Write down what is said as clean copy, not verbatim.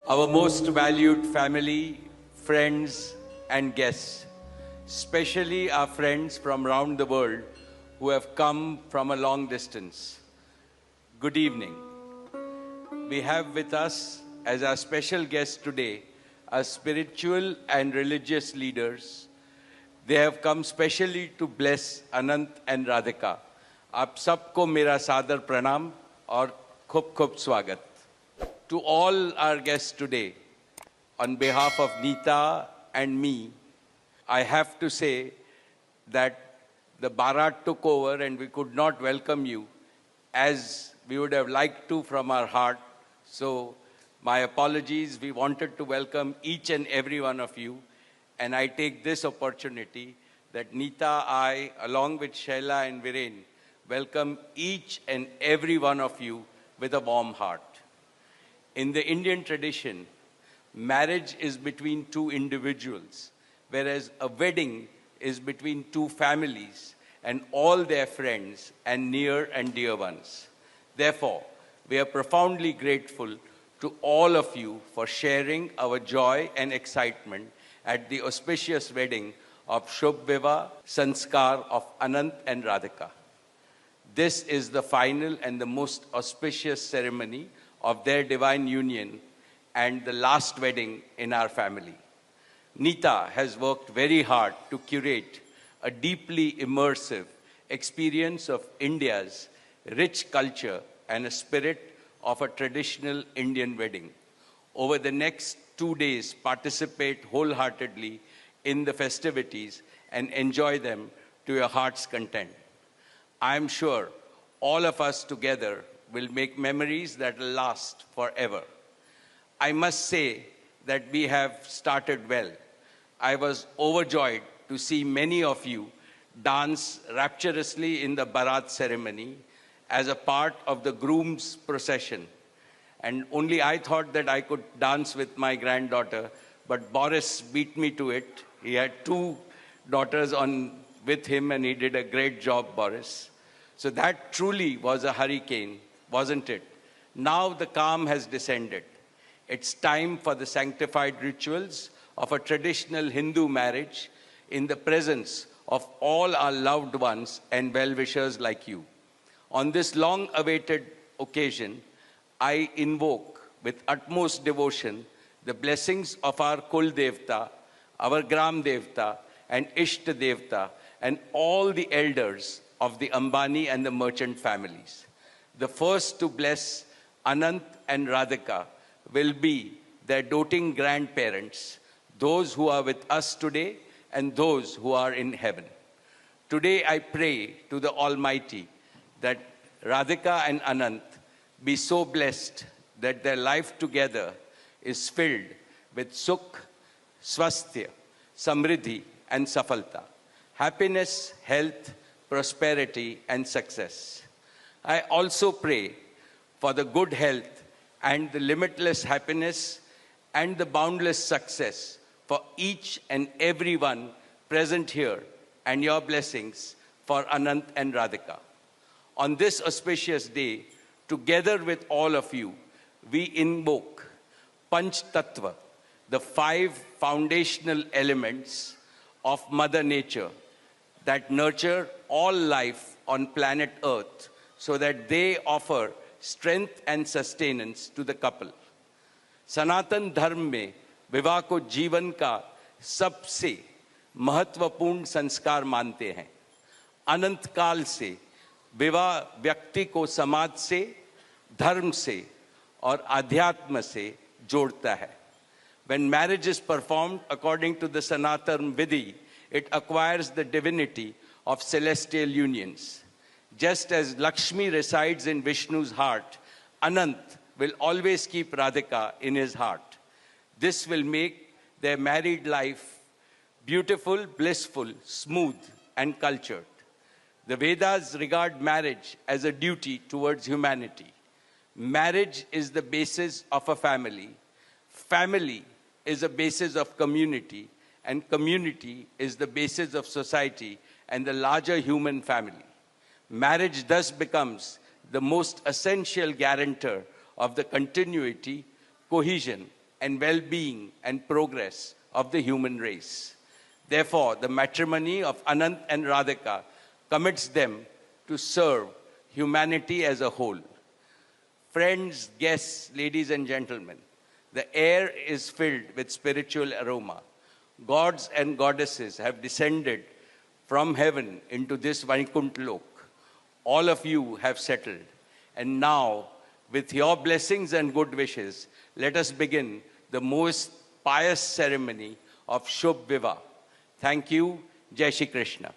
Our most valued family, friends and guests, especially our friends from around the world who have come from a long distance. Good evening. We have with us as our special guests today our spiritual and religious leaders. They have come specially to bless Anant and Radhika. आप सबको मेरा सादर प्रणाम और खूब खूब स्वागत. To all our guests today, on behalf of Neeta and me, I have to say that the Bharat took over and we could not welcome you as we would have liked to from our heart. So my apologies. We wanted to welcome each and every one of you. And I take this opportunity that Neeta, I, along with Shaila and Viren, welcome each and every one of you with a warm heart. In the Indian tradition, marriage is between two individuals, whereas a wedding is between two families and all their friends and near and dear ones. Therefore, we are profoundly grateful to all of you for sharing our joy and excitement at the auspicious wedding of Shubh Vivah Sanskar of Anant and Radhika. This is the final and the most auspicious ceremony of their divine union and the last wedding in our family. Neeta has worked very hard to curate a deeply immersive experience of India's rich culture and a spirit of a traditional Indian wedding. Over the next 2 days, participate wholeheartedly in the festivities and enjoy them to your heart's content. I am sure all of us together will make memories that will last forever. I must say that we have started well. I was overjoyed to see many of you dance rapturously in the Bharat ceremony as a part of the groom's procession. And only I thought that I could dance with my granddaughter, but Boris beat me to it. He had 2 daughters with him and he did a great job, Boris. So that truly was a hurricane, wasn't it? Now the calm has descended. It's time for the sanctified rituals of a traditional Hindu marriage in the presence of all our loved ones and well-wishers like you. On this long-awaited occasion, I invoke with utmost devotion the blessings of our Kul Devta, our Gram Devta, and Ishta Devta, and all the elders of the Ambani and the merchant families. The first to bless Anant and Radhika will be their doting grandparents, those who are with us today and those who are in heaven. Today I pray to the Almighty that Radhika and Anant be so blessed that their life together is filled with sukh, swasthya, samriddhi and safalta, happiness, health, prosperity and success. I also pray for the good health and the limitless happiness and the boundless success for each and every one present here and your blessings for Anant and Radhika. On this auspicious day, together with all of you, we invoke Panch Tattva, the 5 foundational elements of Mother Nature that nurture all life on planet Earth so that they offer strength and sustenance to the couple. सनातन धर्म में विवाह को जीवन का सबसे महत्वपूर्ण संस्कार मानते हैं. अनंत काल से विवाह व्यक्ति को समाज से, धर्म से और आध्यात्म से जोड़ता है. When marriage is performed according to the Sanatan Vidhi, it acquires the divinity of celestial unions. Just as Lakshmi resides in Vishnu's heart, Anant will always keep Radhika in his heart. This will make their married life beautiful, blissful, smooth, and cultured. The Vedas regard marriage as a duty towards humanity. Marriage is the basis of a family. Family is a basis of community, and community is the basis of society and the larger human family. Marriage thus becomes the most essential guarantor of the continuity, cohesion, and well-being and progress of the human race. Therefore, the matrimony of Anant and Radhika commits them to serve humanity as a whole. Friends, guests, ladies and gentlemen, the air is filled with spiritual aroma. Gods and goddesses have descended from heaven into this Vaikunt Lok. All of you have settled. And now, with your blessings and good wishes, let us begin the most pious ceremony of Shubh Vivah. Thank you. Jai Shri Krishna.